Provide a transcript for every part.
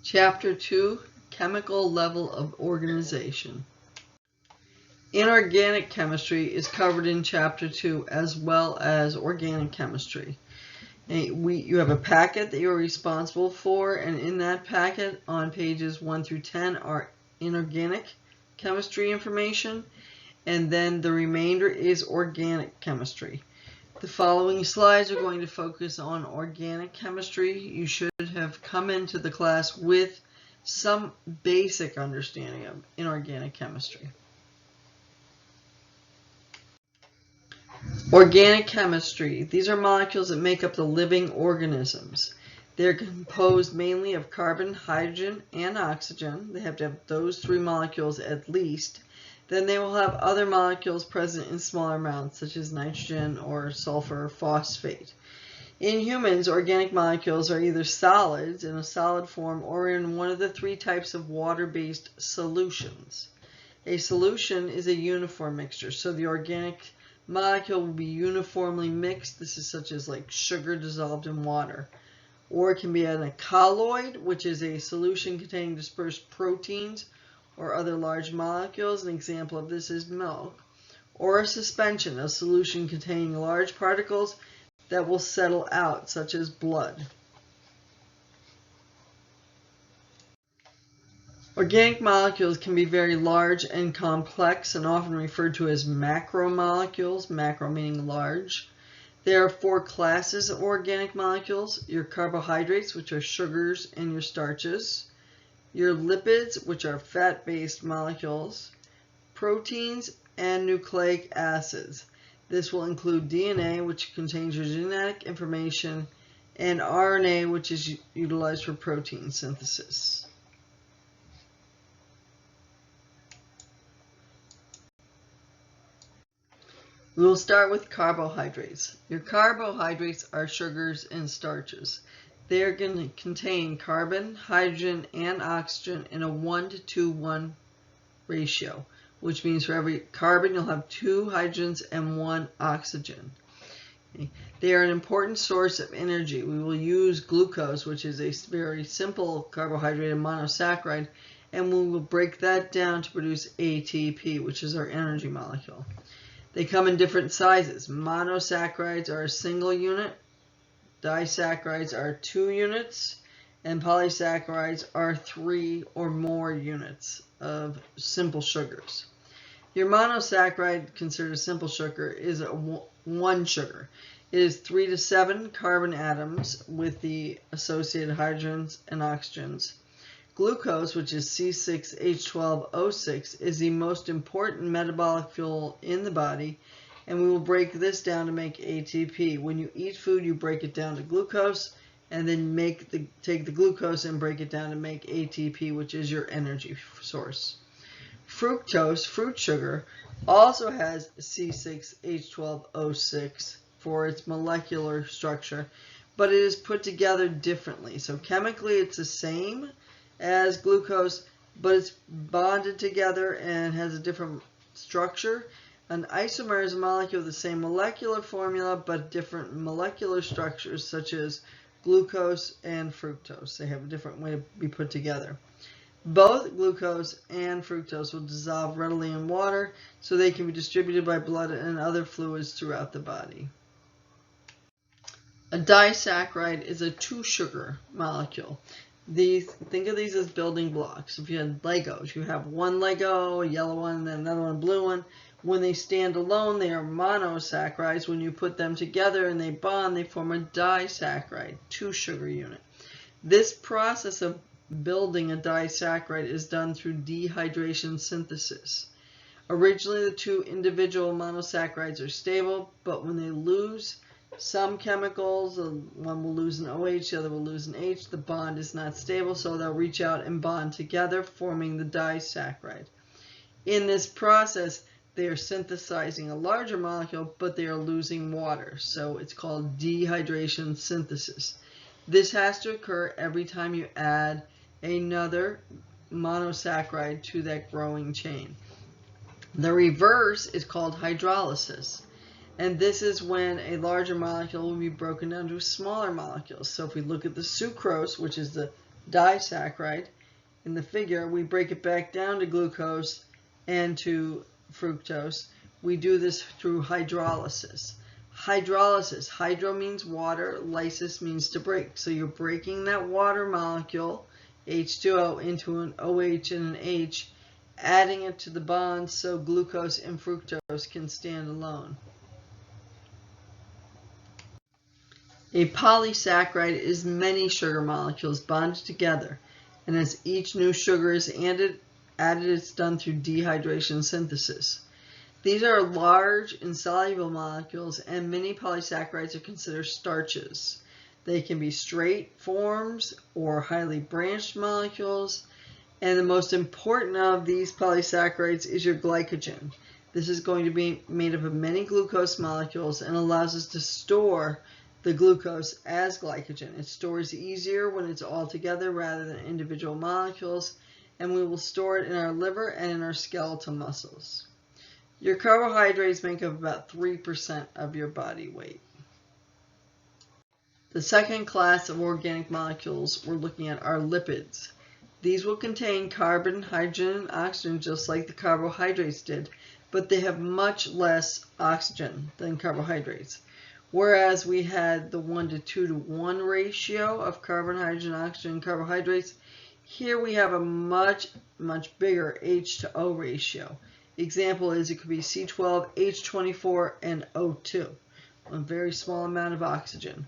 Chapter 2, Chemical Level of Organization. Inorganic chemistry is covered in Chapter 2 as well as organic chemistry. You have a packet that you are responsible for, and in that packet on pages 1 through 10 are inorganic chemistry information, and then the remainder is organic chemistry. The following slides are going to focus on organic chemistry. You should have come into the class with some basic understanding of inorganic chemistry. Organic chemistry. These are molecules that make up the living organisms. They're composed mainly of carbon, hydrogen, and oxygen. They have to have those three molecules at least. Then they will have other molecules present in smaller amounts, such as nitrogen or sulfur or phosphate. In humans, organic molecules are either solids in a solid form or in one of the three types of water-based solutions. A solution is a uniform mixture, so the organic molecule will be uniformly mixed. This is such as like sugar dissolved in water. Or it can be in a colloid, which is a solution containing dispersed proteins or other large molecules. An example of this is milk. Or a suspension, a solution containing large particles that will settle out, such as blood. Organic molecules can be very large and complex and often referred to as macromolecules, macro meaning large. There are four classes of organic molecules: your carbohydrates, which are sugars and your starches; your lipids, which are fat-based molecules; proteins; and nucleic acids. This will include DNA, which contains your genetic information, and RNA, which is utilized for protein synthesis. We will start with carbohydrates. Your carbohydrates are sugars and starches. They are going to contain carbon, hydrogen, and oxygen in a 1:1 ratio, which means for every carbon you'll have 2 hydrogens and 1 oxygen. They are an important source of energy. We will use glucose, which is a very simple carbohydrate and monosaccharide, and we will break that down to produce ATP, which is our energy molecule. They come in different sizes. Monosaccharides are a single unit, disaccharides are 2 units, and polysaccharides are 3 or more units of simple sugars. Your monosaccharide, considered a simple sugar, is one sugar. It is 3 to 7 carbon atoms with the associated hydrogens and oxygens. Glucose, which is C6H12O6, is the most important metabolic fuel in the body, and we will break this down to make ATP. When you eat food, you break it down to glucose, and then take the glucose and break it down to make ATP, which is your energy source. Fructose, fruit sugar, also has C6H12O6 for its molecular structure, but it is put together differently. So chemically it's the same as glucose, but it's bonded together and has a different structure. An isomer is a molecule with the same molecular formula but different molecular structures, such as glucose and fructose. They have a different way to be put together. Both glucose and fructose will dissolve readily in water, so they can be distributed by blood and other fluids throughout the body. A disaccharide is a 2-sugar molecule. Think of these as building blocks. If you had Legos, you have one Lego, a yellow one, and then another one, a blue one. When they stand alone, they are monosaccharides. When you put them together and they bond, they form a disaccharide, 2-sugar unit. This process of building a disaccharide is done through dehydration synthesis. Originally, the 2 individual monosaccharides are stable, but when they lose some chemicals, one will lose an OH, the other will lose an H, the bond is not stable, so they'll reach out and bond together, forming the disaccharide. In this process, they are synthesizing a larger molecule, but they are losing water, so it's called dehydration synthesis. This has to occur every time you add another monosaccharide to that growing chain. The reverse is called hydrolysis. And this is when a larger molecule will be broken down to smaller molecules. So if we look at the sucrose, which is the disaccharide. In the figure, we break it back down to glucose and to fructose. We do this through hydrolysis. Hydrolysis, hydro means water, lysis means to break. So you're breaking that water molecule, H2O, into an OH and an H, adding it to the bonds so glucose and fructose can stand alone. A polysaccharide is many sugar molecules bonded together, and as each new sugar is added, it's done through dehydration synthesis. These are large insoluble molecules, and many polysaccharides are considered starches. They can be straight forms or highly branched molecules, and the most important of these polysaccharides is your glycogen. This is going to be made up of many glucose molecules and allows us to store the glucose as glycogen. It stores easier when it's all together rather than individual molecules, and we will store it in our liver and in our skeletal muscles. Your carbohydrates make up about 3% of your body weight. The second class of organic molecules we're looking at are lipids. These will contain carbon, hydrogen, and oxygen just like the carbohydrates did, but they have much less oxygen than carbohydrates. Whereas we had the 1:2:1 ratio of carbon, hydrogen, oxygen, and carbohydrates, here we have a much bigger H/O ratio. Example is it could be C12, H24, and O2, a very small amount of oxygen.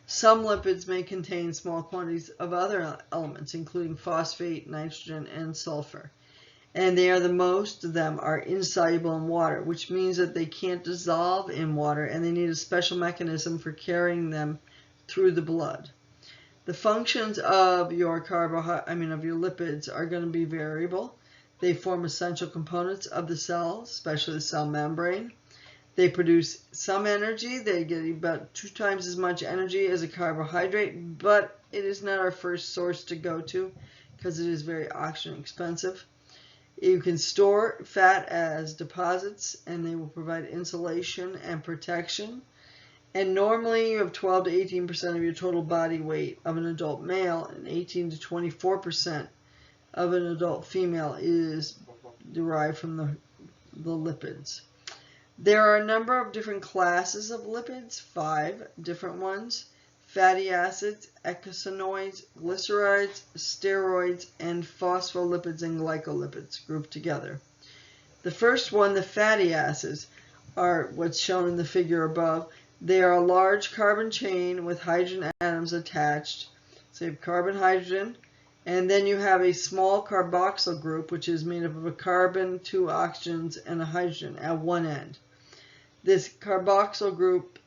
Some lipids may contain small quantities of other elements, including phosphate, nitrogen, and sulfur. And most of them are insoluble in water, which means that they can't dissolve in water, and they need a special mechanism for carrying them through the blood. The functions of your lipids are going to be variable. They form essential components of the cell, especially the cell membrane. They produce some energy. They get about 2 times as much energy as a carbohydrate, but it is not our first source to go to because it is very oxygen expensive. You can store fat as deposits, and they will provide insulation and protection. And normally you have 12 to 18% of your total body weight of an adult male, and 18 to 24% of an adult female is derived from the lipids. There are a number of different classes of lipids, 5 different ones: fatty acids, eicosanoids, glycerides, steroids, and phospholipids and glycolipids grouped together. The first one, the fatty acids, are what's shown in the figure above. They are a large carbon chain with hydrogen atoms attached. So you have carbon, hydrogen, and then you have a small carboxyl group, which is made up of a carbon, 2 oxygens, and a hydrogen at one end. This carboxyl group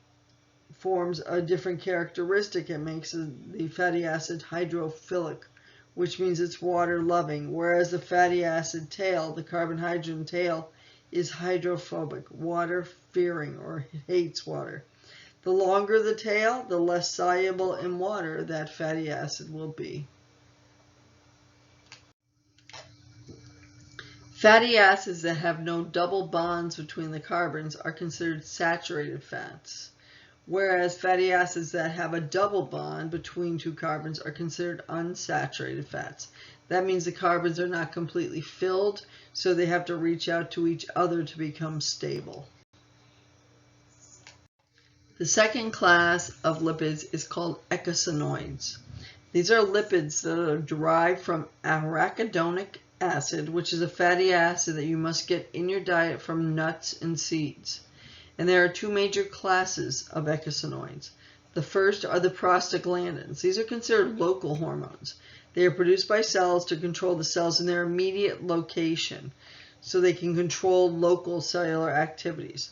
forms a different characteristic. It makes the fatty acid hydrophilic, which means it's water-loving, whereas the fatty acid tail, the carbon-hydrogen tail, is hydrophobic, water-fearing, or hates water. The longer the tail, the less soluble in water that fatty acid will be. Fatty acids that have no double bonds between the carbons are considered saturated fats, whereas fatty acids that have a double bond between 2 carbons are considered unsaturated fats. That means the carbons are not completely filled, so they have to reach out to each other to become stable. The second class of lipids is called eicosanoids. These are lipids that are derived from arachidonic acid, which is a fatty acid that you must get in your diet from nuts and seeds. And there are 2 major classes of eicosanoids. The first are the prostaglandins. These are considered local hormones. They are produced by cells to control the cells in their immediate location, so they can control local cellular activities.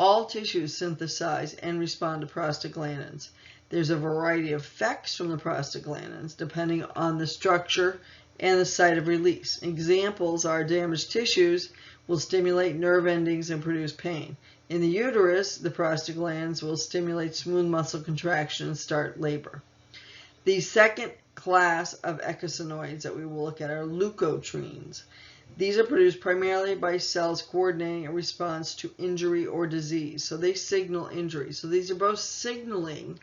All tissues synthesize and respond to prostaglandins. There's a variety of effects from the prostaglandins depending on the structure and the site of release. Examples are damaged tissues will stimulate nerve endings and produce pain. In the uterus, the prostaglandins will stimulate smooth muscle contraction and start labor. The second class of eicosanoids that we will look at are leukotrienes. These are produced primarily by cells coordinating a response to injury or disease. So they signal injury. So these are both signaling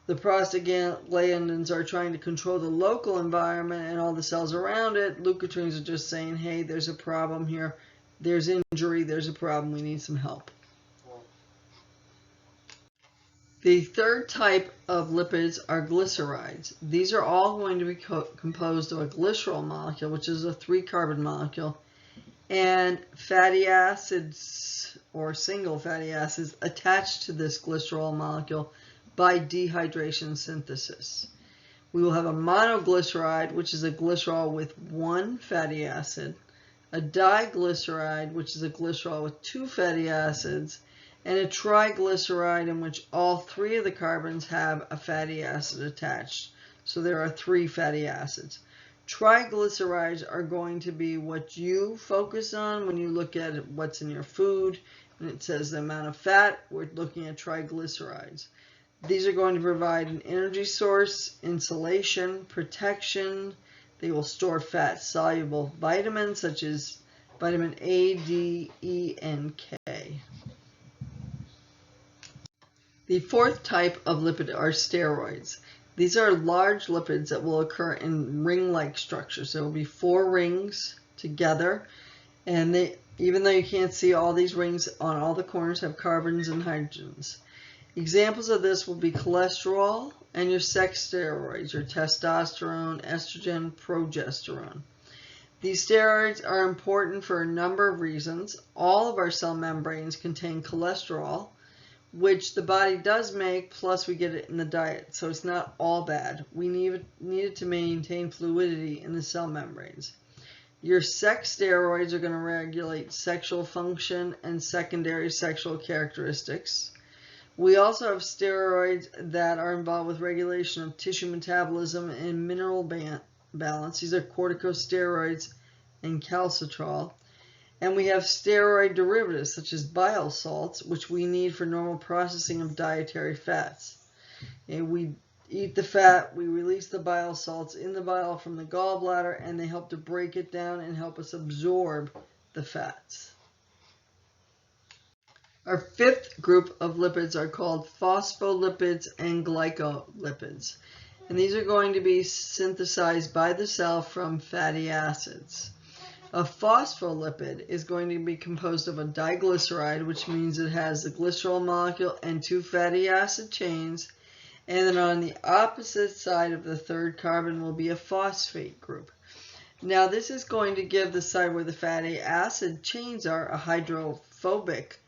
The prostaglandins are trying to control the local environment and all the cells around it. Leukotrienes are just saying, hey, there's a problem here. There's injury, there's a problem, we need some help. The third type of lipids are glycerides. These are all going to be composed of a glycerol molecule, which is a 3-carbon molecule, and fatty acids or single fatty acids attached to this glycerol molecule by dehydration synthesis. We will have a monoglyceride, which is a glycerol with 1 fatty acid, a diglyceride, which is a glycerol with 2 fatty acids, and a triglyceride in which all 3 of the carbons have a fatty acid attached. So there are 3 fatty acids. Triglycerides are going to be what you focus on when you look at what's in your food, and it says the amount of fat. We're looking at triglycerides. These are going to provide an energy source, insulation, protection. They will store fat-soluble vitamins such as vitamin A, D, E, and K. The fourth type of lipid are steroids. These are large lipids that will occur in ring-like structures. There will be 4 rings together, and even though you can't see all these rings on all the corners, have carbons and hydrogens. Examples of this will be cholesterol and your sex steroids, your testosterone, estrogen, progesterone. These steroids are important for a number of reasons. All of our cell membranes contain cholesterol, which the body does make, plus we get it in the diet, so it's not all bad. We need it to maintain fluidity in the cell membranes. Your sex steroids are going to regulate sexual function and secondary sexual characteristics. We also have steroids that are involved with regulation of tissue metabolism and mineral balance. These are corticosteroids and calcitrol. And we have steroid derivatives such as bile salts, which we need for normal processing of dietary fats. And we eat the fat, we release the bile salts in the bile from the gallbladder, and they help to break it down and help us absorb the fats. Our fifth group of lipids are called phospholipids and glycolipids. And these are going to be synthesized by the cell from fatty acids. A phospholipid is going to be composed of a diglyceride, which means it has the glycerol molecule and 2 fatty acid chains. And then on the opposite side of the 3rd carbon will be a phosphate group. Now this is going to give the side where the fatty acid chains are a hydrophobic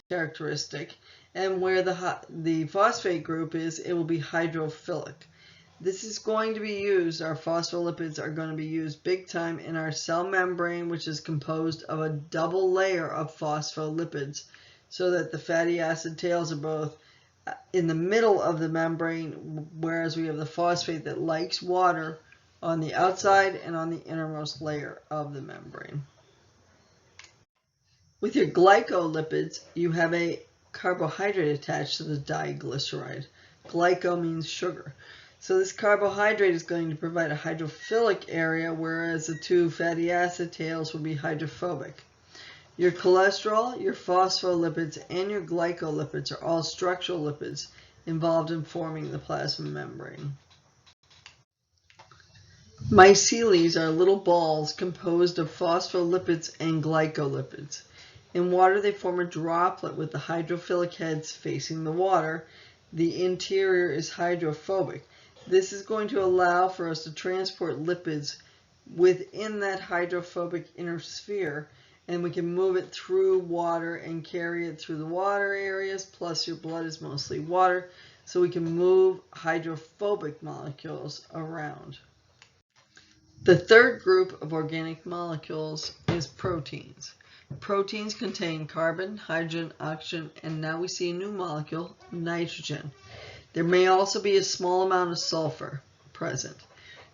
characteristic, and where the phosphate group is, it will be hydrophilic. This is going to be used, our phospholipids are going to be used big time in our cell membrane, which is composed of a double layer of phospholipids, so that the fatty acid tails are both in the middle of the membrane, whereas we have the phosphate that likes water on the outside and on the innermost layer of the membrane. With your glycolipids, you have a carbohydrate attached to the diglyceride. Glyco means sugar. So this carbohydrate is going to provide a hydrophilic area, whereas the 2 fatty acid tails will be hydrophobic. Your cholesterol, your phospholipids, and your glycolipids are all structural lipids involved in forming the plasma membrane. Micelles are little balls composed of phospholipids and glycolipids. In water, they form a droplet with the hydrophilic heads facing the water. The interior is hydrophobic. This is going to allow for us to transport lipids within that hydrophobic inner sphere, and we can move it through water and carry it through the water areas, plus your blood is mostly water, so we can move hydrophobic molecules around. The 3rd group of organic molecules is proteins. Proteins contain carbon, hydrogen, oxygen, and now we see a new molecule, nitrogen. There may also be a small amount of sulfur present.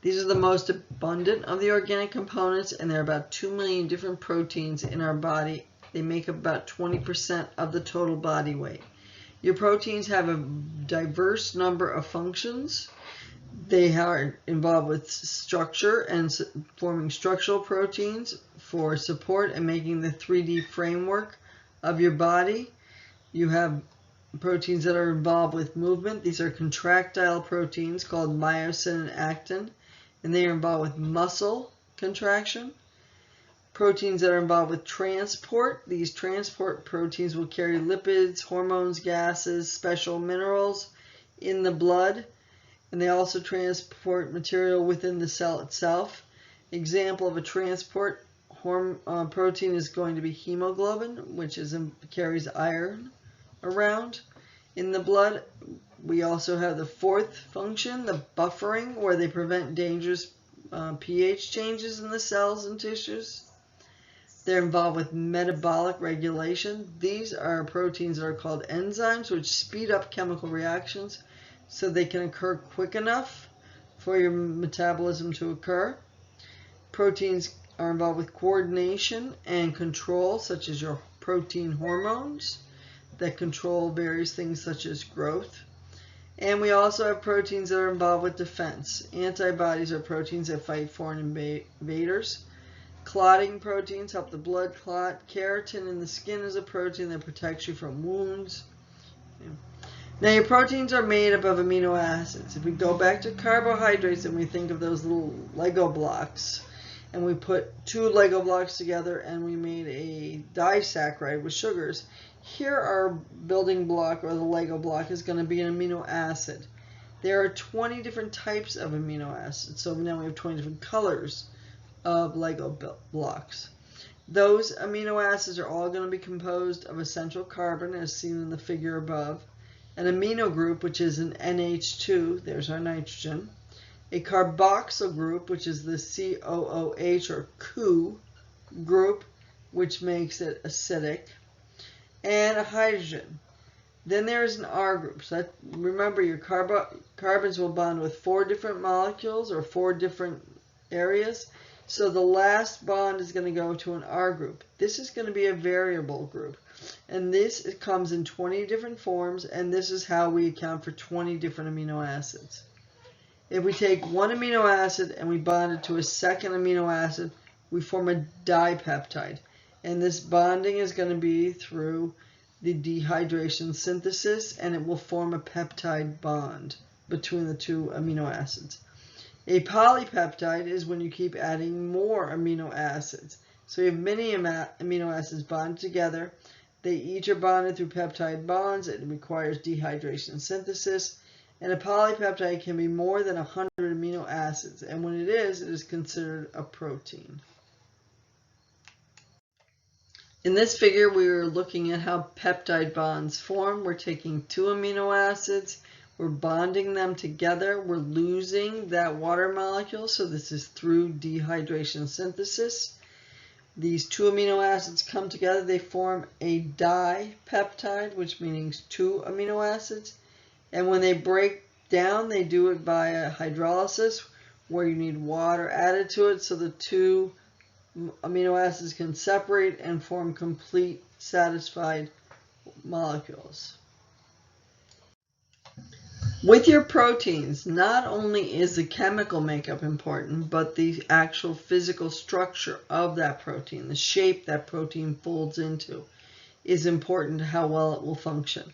These are the most abundant of the organic components, and there are about 2 million different proteins in our body. They make up about 20% of the total body weight. Your proteins have a diverse number of functions. They are involved with structure and forming structural proteins for support and making the 3D framework of your body. You have proteins that are involved with movement. These are contractile proteins called myosin and actin, and they are involved with muscle contraction. Proteins that are involved with transport. These transport proteins will carry lipids, hormones, gases, special minerals in the blood, and they also transport material within the cell itself. Example of a transport protein is going to be hemoglobin, which carries iron around in the blood. We also have the fourth function, the buffering, where they prevent dangerous pH changes in the cells and tissues. They're involved with metabolic regulation. These are proteins that are called enzymes, which speed up chemical reactions so they can occur quick enough for your metabolism to occur. Proteins are involved with coordination and control, such as your protein hormones that control various things such as growth. And we also have proteins that are involved with defense. Antibodies are proteins that fight foreign invaders. Clotting proteins help the blood clot. Keratin in the skin is a protein that protects you from wounds. Now your proteins are made up of amino acids. If we go back to carbohydrates and we think of those little Lego blocks, and we put two Lego blocks together and we made a disaccharide with sugars, here our building block, or the Lego block, is going to be an amino acid. There are 20 different types of amino acids, so now we have 20 different colors of Lego blocks. Those amino acids are all going to be composed of a central carbon, as seen in the figure above, an amino group, which is an NH2, there's our nitrogen, a carboxyl group, which is the COOH or COO group, which makes it acidic, and a hydrogen. Then there's an R group. So remember, your carbons will bond with 4 different molecules or 4 different areas. So the last bond is going to go to an R group. This is going to be a variable group. And this comes in 20 different forms, and this is how we account for 20 different amino acids. If we take one amino acid and we bond it to a second amino acid, we form a dipeptide. And this bonding is going to be through the dehydration synthesis, and it will form a peptide bond between the two amino acids. A polypeptide is when you keep adding more amino acids. So you have many amino acids bonded together. They each are bonded through peptide bonds. It requires dehydration synthesis. And a polypeptide can be more than 100 amino acids. And when it is considered a protein. In this figure, we are looking at how peptide bonds form. We're taking 2 amino acids. We're bonding them together. We're losing that water molecule. So this is through dehydration synthesis. These 2 amino acids come together. They form a dipeptide, which means 2 amino acids. And when they break down, they do it via hydrolysis, where you need water added to it so the 2 amino acids can separate and form complete satisfied molecules. With your proteins, not only is the chemical makeup important, but the actual physical structure of that protein, the shape that protein folds into, is important to how well it will function.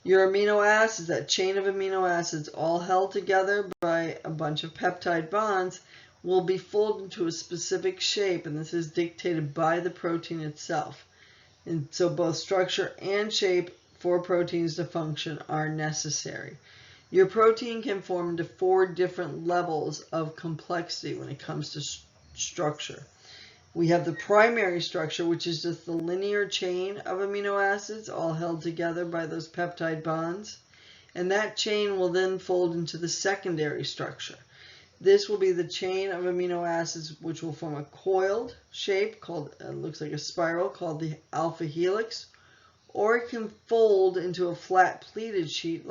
Your amino acids, that chain of amino acids all held together by a bunch of peptide bonds, will be folded into a specific shape, and this is dictated by the protein itself. And so both structure and shape for proteins to function are necessary. Your protein can form into 4 different levels of complexity when it comes to structure. We have the primary structure, which is just the linear chain of amino acids all held together by those peptide bonds. And that chain will then fold into the secondary structure. This will be the chain of amino acids which will form a coiled shape called, looks like a spiral, called the alpha helix. Or it can fold into a flat pleated sheet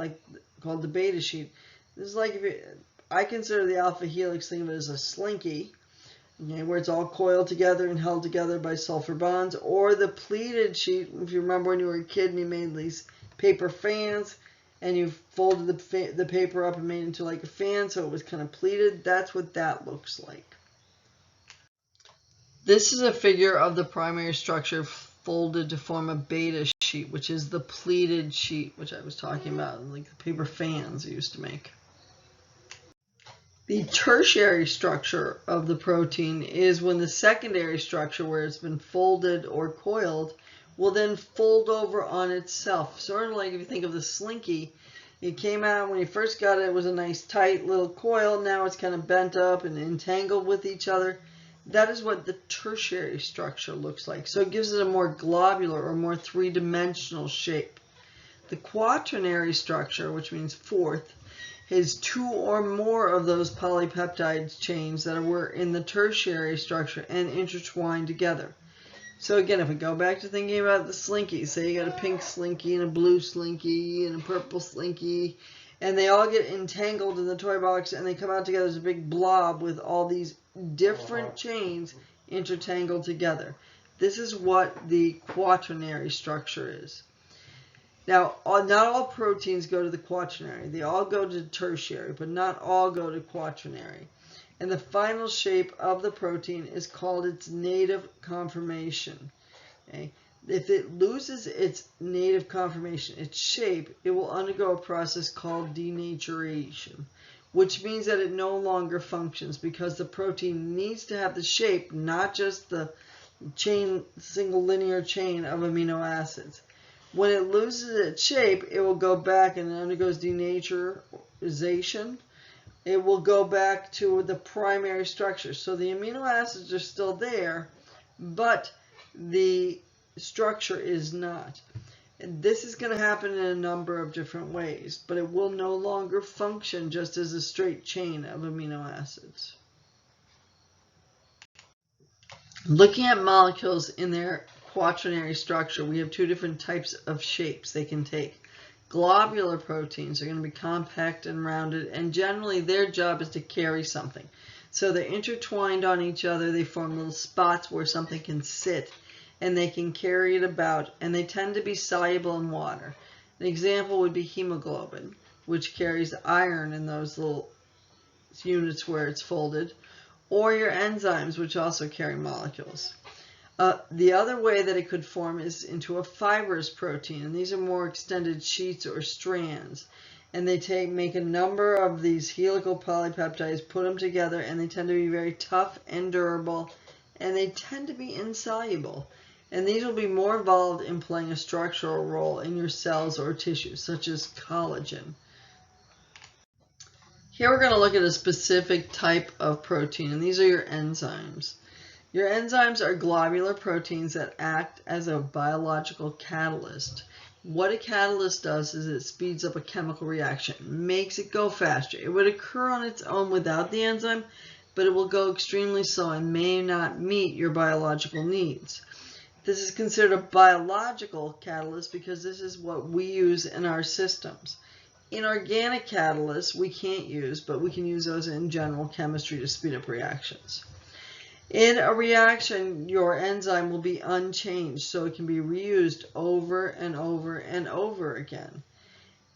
called the beta sheet. This is like, I consider the alpha helix, think of it as a slinky. Okay, where it's all coiled together and held together by sulfur bonds, or the pleated sheet. If you remember when you were a kid and you made these paper fans and you folded the paper up and made it into like a fan so it was kind of pleated, that's what that looks like. This is a figure of the primary structure folded to form a beta sheet, which is the pleated sheet, which I was talking about, like the paper fans I used to make. The tertiary structure of the protein is when the secondary structure, where it's been folded or coiled, will then fold over on itself. Sort of like if you think of the slinky, it came out when you first got it, it was a nice tight little coil. Now it's kind of bent up and entangled with each other. That is what the tertiary structure looks like. So it gives it a more globular or more three-dimensional shape. The quaternary structure, which means fourth, has two or more of those polypeptide chains that were in the tertiary structure and intertwined together. So again, if we go back to thinking about the slinky, say you got a pink slinky and a blue slinky and a purple slinky, and they all get entangled in the toy box and they come out together as a big blob with all these different chains intertangled together. This is what the quaternary structure is. Now, not all proteins go to the quaternary. They all go to tertiary, but not all go to quaternary. And the final shape of the protein is called its native conformation. Okay? If it loses its native conformation, its shape, it will undergo a process called denaturation, which means that it no longer functions because the protein needs to have the shape, not just the single linear chain of amino acids. When it loses its shape, it will go back and it undergoes denaturization. It will go back to the primary structure. So the amino acids are still there, but the structure is not. And this is going to happen in a number of different ways, but it will no longer function just as a straight chain of amino acids. Looking at molecules in their quaternary structure, we have two different types of shapes they can take. Globular proteins are going to be compact and rounded, and generally their job is to carry something. So they're intertwined on each other, they form little spots where something can sit, and they can carry it about, and they tend to be soluble in water. An example would be hemoglobin, which carries iron in those little units where it's folded, or your enzymes, which also carry molecules. The other way that it could form is into a fibrous protein, and these are more extended sheets or strands. And they make a number of these helical polypeptides, put them together, and they tend to be very tough and durable, and they tend to be insoluble. And these will be more involved in playing a structural role in your cells or tissues, such as collagen. Here we're going to look at a specific type of protein, and these are your enzymes. Your enzymes are globular proteins that act as a biological catalyst. What a catalyst does is it speeds up a chemical reaction, makes it go faster. It would occur on its own without the enzyme, but it will go extremely slow and may not meet your biological needs. This is considered a biological catalyst because this is what we use in our systems. Inorganic catalysts we can't use, but we can use those in general chemistry to speed up reactions. In a reaction, your enzyme will be unchanged, so it can be reused over and over and over again.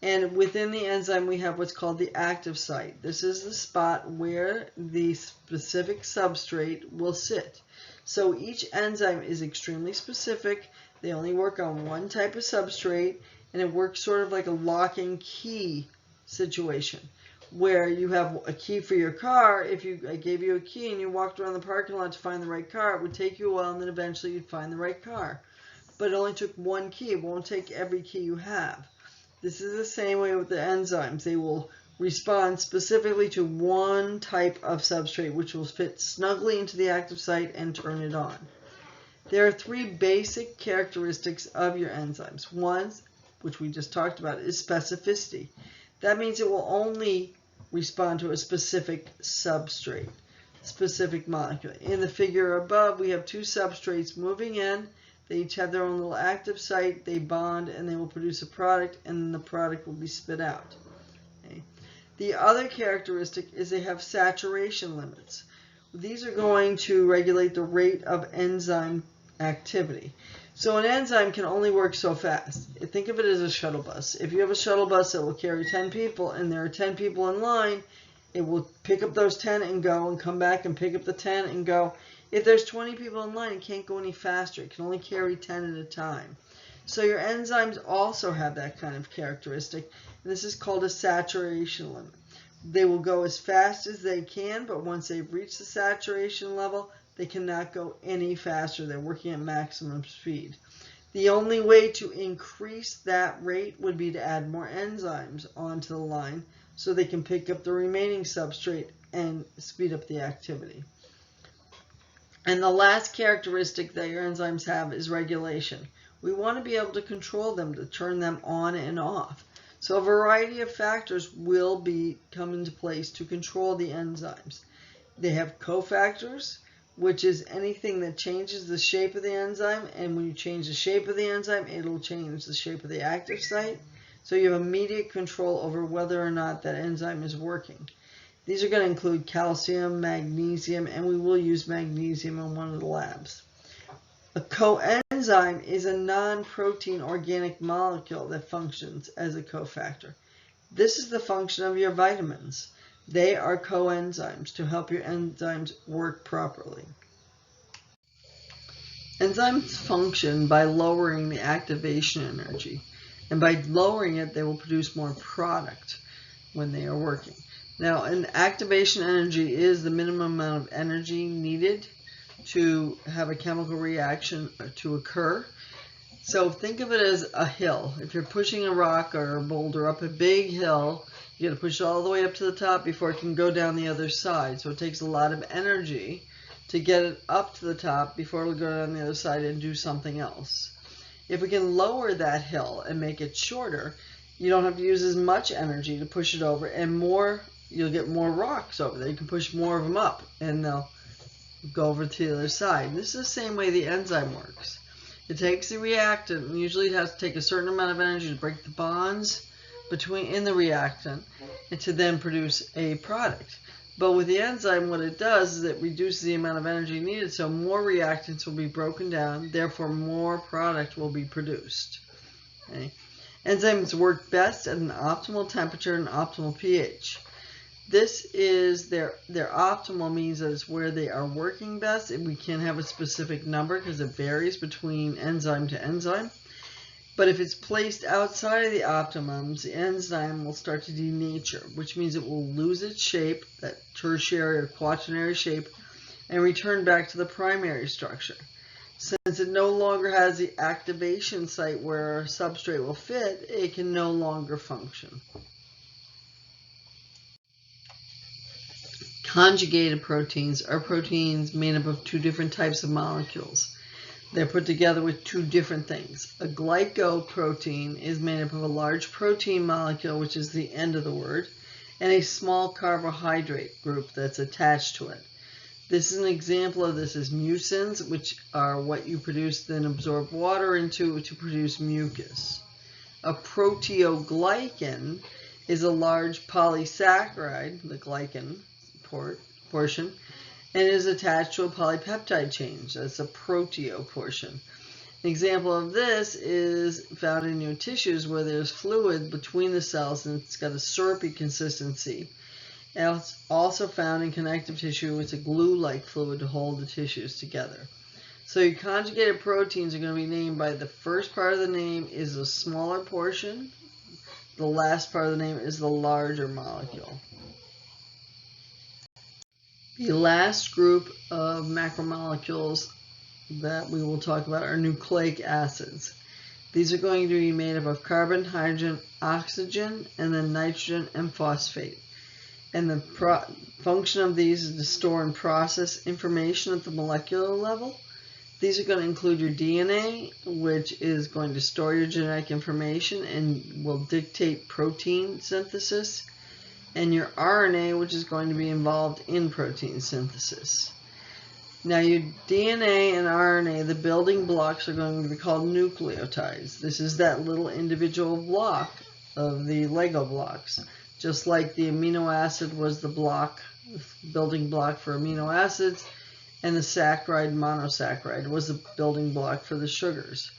And within the enzyme, we have what's called the active site. This is the spot where the specific substrate will sit. So each enzyme is extremely specific. They only work on one type of substrate, and it works sort of like a lock and key situation, where you have a key for your car. If I gave you a key and you walked around the parking lot to find the right car, it would take you a while, and then eventually you'd find the right car. But it only took one key. It won't take every key you have. This is the same way with the enzymes. They will respond specifically to one type of substrate, which will fit snugly into the active site and turn it on. There are three basic characteristics of your enzymes. One, which we just talked about, is specificity. That means it will only respond to a specific substrate, specific molecule. In the figure above, we have two substrates moving in. They each have their own little active site. They bond, and they will produce a product, and then the product will be spit out. Okay. The other characteristic is they have saturation limits. These are going to regulate the rate of enzyme activity. So an enzyme can only work so fast. Think of it as a shuttle bus. If you have a shuttle bus that will carry 10 people and there are 10 people in line, It will pick up those 10 and go, and come back and pick up the 10 and go. If there's 20 people in line, it can't go any faster. It can only carry 10 at a time. So your enzymes also have that kind of characteristic. And this is called a saturation limit. They will go as fast as they can, but once they've reached the saturation level, they cannot go any faster. They're working at maximum speed. The only way to increase that rate would be to add more enzymes onto the line so they can pick up the remaining substrate and speed up the activity. And the last characteristic that your enzymes have is regulation. We want to be able to control them, to turn them on and off. So a variety of factors will come into place to control the enzymes. They have cofactors, which is anything that changes the shape of the enzyme, and when you change the shape of the enzyme, it'll change the shape of the active site. So you have immediate control over whether or not that enzyme is working. These are going to include calcium, magnesium, and we will use magnesium in one of the labs. A coenzyme is a non-protein organic molecule that functions as a cofactor. This is the function of your vitamins. They are coenzymes to help your enzymes work properly. Enzymes function by lowering the activation energy, and by lowering it, they will produce more product when they are working. Now, an activation energy is the minimum amount of energy needed to have a chemical reaction to occur. So think of it as a hill. If you're pushing a rock or a boulder up a big hill, you got to push it all the way up to the top before it can go down the other side. So it takes a lot of energy to get it up to the top before it'll go down the other side and do something else. If we can lower that hill and make it shorter, you don't have to use as much energy to push it over, and you'll get more rocks over there. You can push more of them up and they'll go over to the other side. This is the same way the enzyme works. It takes the reactant, and usually it has to take a certain amount of energy to break the bonds in the reactant and to then produce a product. But with the enzyme, what it does is it reduces the amount of energy needed, so more reactants will be broken down, therefore more product will be produced. Okay? Enzymes work best at an optimal temperature and optimal pH. This is their optimal, means that it's where they are working best, and we can't have a specific number because it varies between enzyme to enzyme. But if it's placed outside of the optimums, the enzyme will start to denature, which means it will lose its shape, that tertiary or quaternary shape, and return back to the primary structure. Since it no longer has the activation site where a substrate will fit, it can no longer function. Conjugated proteins are proteins made up of two different types of molecules. They're put together with two different things. A glycoprotein is made up of a large protein molecule, which is the end of the word, and a small carbohydrate group that's attached to it. This is an example of this is mucins, which are what you produce then absorb water into to produce mucus. A proteoglycan is a large polysaccharide, the glycan portion, and is attached to a polypeptide chain. That's a proteo portion. An example of this is found in your tissues where there's fluid between the cells and it's got a syrupy consistency. And it's also found in connective tissue with a glue-like fluid to hold the tissues together. So your conjugated proteins are going to be named by the first part of the name is the smaller portion. The last part of the name is the larger molecule. The last group of macromolecules that we will talk about are nucleic acids. These are going to be made up of carbon, hydrogen, oxygen, and then nitrogen and phosphate. And the function of these is to store and process information at the molecular level. These are going to include your DNA, which is going to store your genetic information and will dictate protein synthesis, and your RNA, which is going to be involved in protein synthesis. Now your DNA and RNA, the building blocks, are going to be called nucleotides. This is that little individual block of the Lego blocks. Just like the amino acid was the building block for amino acids, and the saccharide monosaccharide was the building block for the sugars.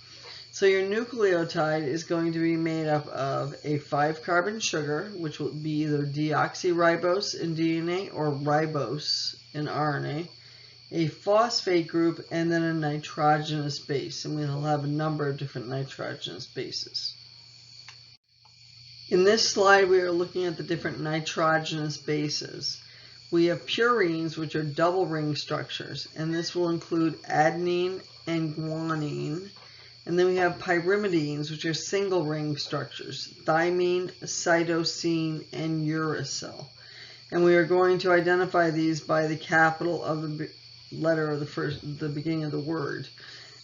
So your nucleotide is going to be made up of a 5-carbon sugar, which will be either deoxyribose in DNA or ribose in RNA, a phosphate group, and then a nitrogenous base. And we'll have a number of different nitrogenous bases. In this slide, we are looking at the different nitrogenous bases. We have purines, which are double ring structures, and this will include adenine and guanine. And then we have pyrimidines, which are single ring structures, thymine, cytosine, and uracil. And we are going to identify these by the capital of the letter of the beginning of the word.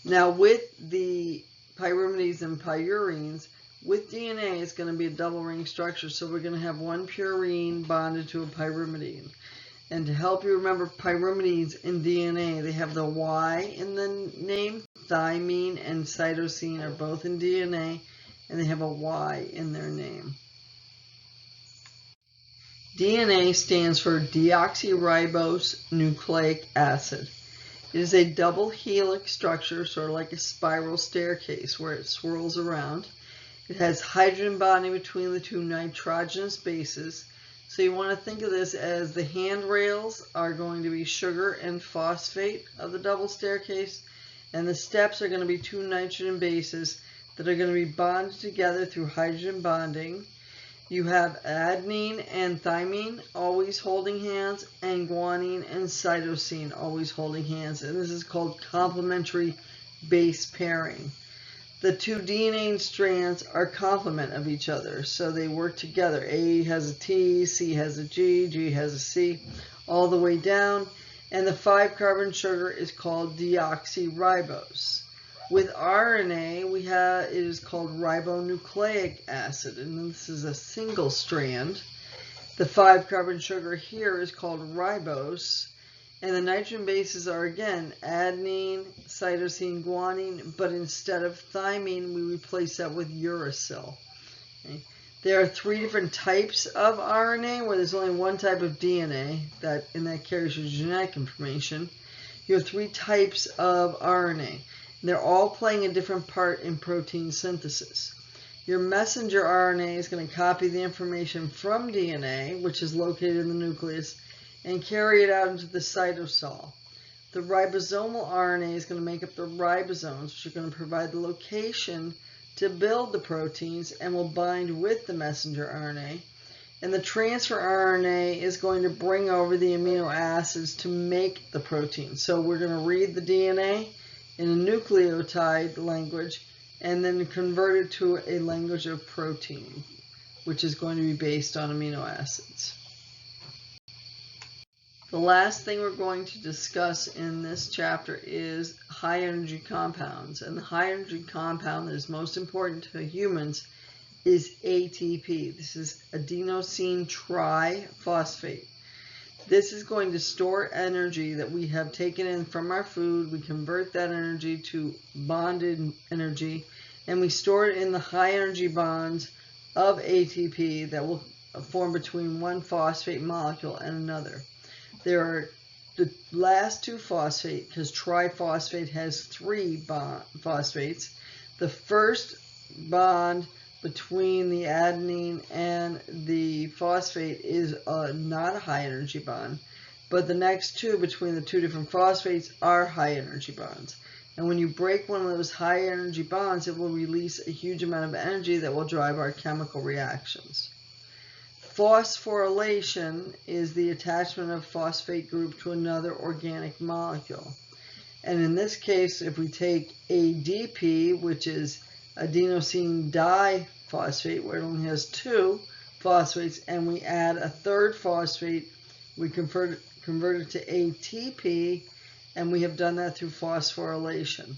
Now with the pyrimidines and purines, with DNA it's going to be a double ring structure, so we're going to have one purine bonded to a pyrimidine. And to help you remember pyrimidines in DNA, they have the Y in the name. Thymine and cytosine are both in DNA, and they have a Y in their name. DNA stands for deoxyribose nucleic acid. It is a double helix structure, sort of like a spiral staircase where it swirls around. It has hydrogen bonding between the two nitrogenous bases. So you want to think of this as the handrails are going to be sugar and phosphate of the double staircase, and the steps are going to be two nitrogen bases that are going to be bonded together through hydrogen bonding. You have adenine and thymine always holding hands, and guanine and cytosine always holding hands, and this is called complementary base pairing. The two DNA strands are complement of each other, so they work together. A has a T, C has a G, G has a C, all the way down. And the 5-carbon sugar is called deoxyribose. With RNA, it is called ribonucleic acid, and this is a single strand. The 5-carbon sugar here is called ribose, and the nitrogen bases are again adenine, cytosine, guanine, but instead of thymine, we replace that with uracil. Okay. There are 3 different types of RNA, where there's only one type of DNA, and that carries your genetic information. You have 3 types of RNA. They're all playing a different part in protein synthesis. Your messenger RNA is going to copy the information from DNA, which is located in the nucleus, and carry it out into the cytosol. The ribosomal RNA is going to make up the ribosomes, which are going to provide the location to build the proteins and will bind with the messenger RNA. And the transfer RNA is going to bring over the amino acids to make the protein. So we're going to read the DNA in a nucleotide language and then convert it to a language of protein, which is going to be based on amino acids. The last thing we're going to discuss in this chapter is high energy compounds. And the high energy compound that is most important to humans is ATP. This is adenosine triphosphate. This is going to store energy that we have taken in from our food. We convert that energy to bonded energy, and we store it in the high energy bonds of ATP that will form between one phosphate molecule and another. There are the last 2 phosphate, because triphosphate has 3 phosphates. The first bond between the adenine and the phosphate is not a high energy bond, but the next 2 between the 2 different phosphates are high energy bonds. And when you break one of those high energy bonds, it will release a huge amount of energy that will drive our chemical reactions. Phosphorylation is the attachment of phosphate group to another organic molecule. And in this case, if we take ADP, which is adenosine diphosphate, where it only has 2 phosphates, and we add a 3rd phosphate, we convert it to ATP, and we have done that through phosphorylation.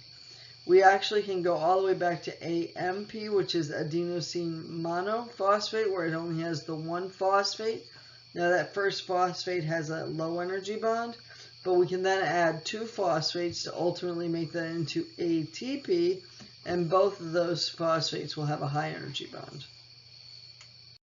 We actually can go all the way back to AMP, which is adenosine monophosphate, where it only has the 1 phosphate. Now that first phosphate has a low energy bond, but we can then add 2 phosphates to ultimately make that into ATP, and both of those phosphates will have a high energy bond.